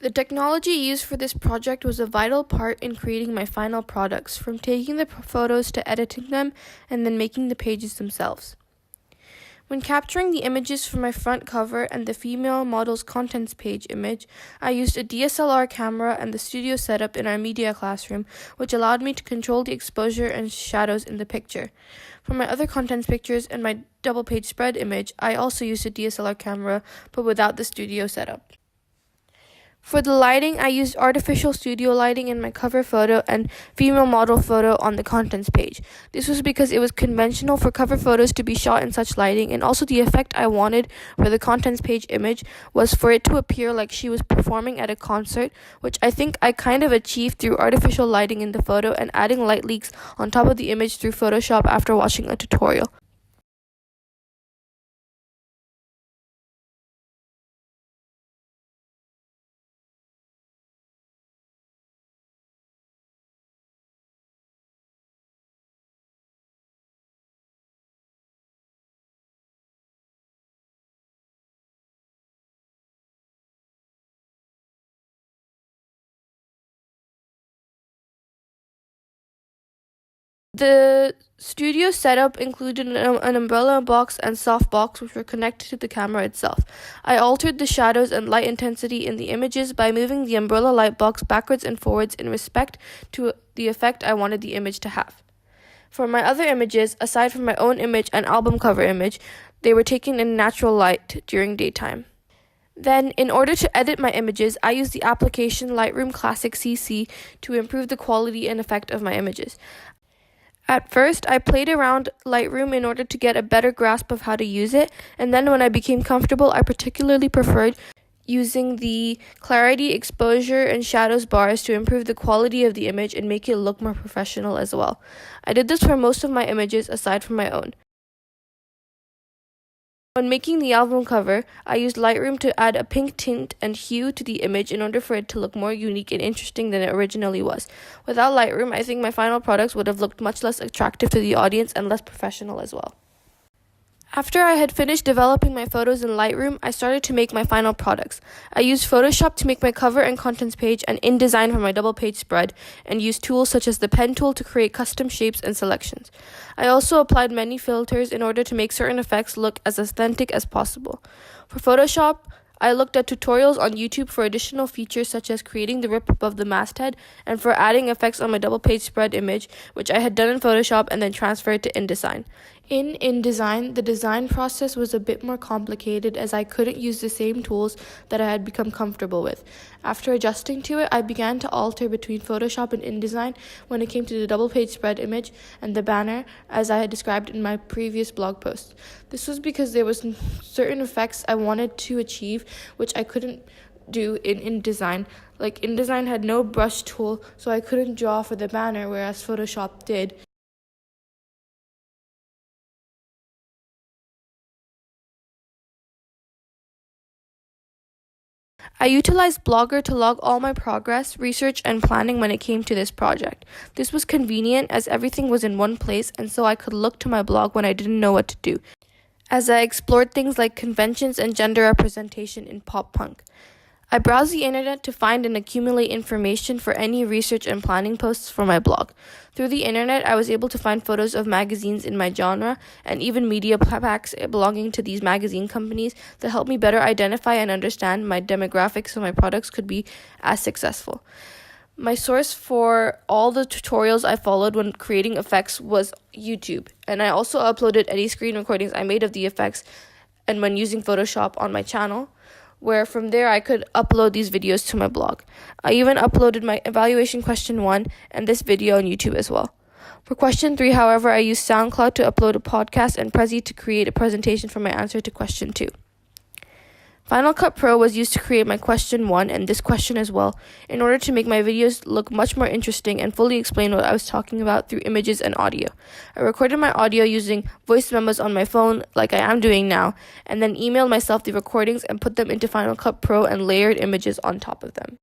The technology used for this project was a vital part in creating my final products, from taking the photos to editing them and then making the pages themselves. When capturing the images for my front cover and the female model's contents page image, I used a DSLR camera and the studio setup in our media classroom, which allowed me to control the exposure and shadows in the picture. For my other contents pictures and my double page spread image, I also used a DSLR camera, but without the studio setup. For the lighting, I used artificial studio lighting in my cover photo and female model photo on the contents page. This was because it was conventional for cover photos to be shot in such lighting, and also the effect I wanted for the contents page image was for it to appear like she was performing at a concert, which I think I kind of achieved through artificial lighting in the photo and adding light leaks on top of the image through Photoshop after watching a tutorial. The studio setup included an umbrella box and softbox, which were connected to the camera itself. I altered the shadows and light intensity in the images by moving the umbrella light box backwards and forwards in respect to the effect I wanted the image to have. For my other images, aside from my own image and album cover image, they were taken in natural light during daytime. Then, in order to edit my images, I used the application Lightroom Classic CC to improve the quality and effect of my images. At first, I played around Lightroom in order to get a better grasp of how to use it, and then when I became comfortable, I particularly preferred using the clarity, exposure, and shadows bars to improve the quality of the image and make it look more professional as well. I did this for most of my images aside from my own. When making the album cover, I used Lightroom to add a pink tint and hue to the image in order for it to look more unique and interesting than it originally was. Without Lightroom, I think my final products would have looked much less attractive to the audience and less professional as well. After I had finished developing my photos in Lightroom, I started to make my final products. I used Photoshop to make my cover and contents page and InDesign for my double page spread, and used tools such as the pen tool to create custom shapes and selections. I also applied many filters in order to make certain effects look as authentic as possible. For Photoshop, I looked at tutorials on YouTube for additional features such as creating the rip above the masthead and for adding effects on my double page spread image, which I had done in Photoshop and then transferred to InDesign. In InDesign, the design process was a bit more complicated as I couldn't use the same tools that I had become comfortable with. After adjusting to it, I began to alter between Photoshop and InDesign when it came to the double page spread image and the banner, as I had described in my previous blog post. This was because there was certain effects I wanted to achieve which I couldn't do in InDesign. Like InDesign had no brush tool, so I couldn't draw for the banner, whereas Photoshop did. I utilized Blogger to log all my progress, research, and planning when it came to this project. This was convenient as everything was in one place, and so I could look to my blog when I didn't know what to do, as I explored things like conventions and gender representation in pop punk. I browsed the internet to find and accumulate information for any research and planning posts for my blog. Through the internet, I was able to find photos of magazines in my genre and even media packs belonging to these magazine companies that helped me better identify and understand my demographics so my products could be as successful. My source for all the tutorials I followed when creating effects was YouTube, and I also uploaded any screen recordings I made of the effects and when using Photoshop on my channel, where from there I could upload these videos to my blog. I even uploaded my evaluation question 1 and this video on YouTube as well. For question 3, however, I used SoundCloud to upload a podcast and Prezi to create a presentation for my answer to question 2. Final Cut Pro was used to create my question 1 and this question as well, in order to make my videos look much more interesting and fully explain what I was talking about through images and audio. I recorded my audio using voice memos on my phone, like I am doing now, and then emailed myself the recordings and put them into Final Cut Pro and layered images on top of them.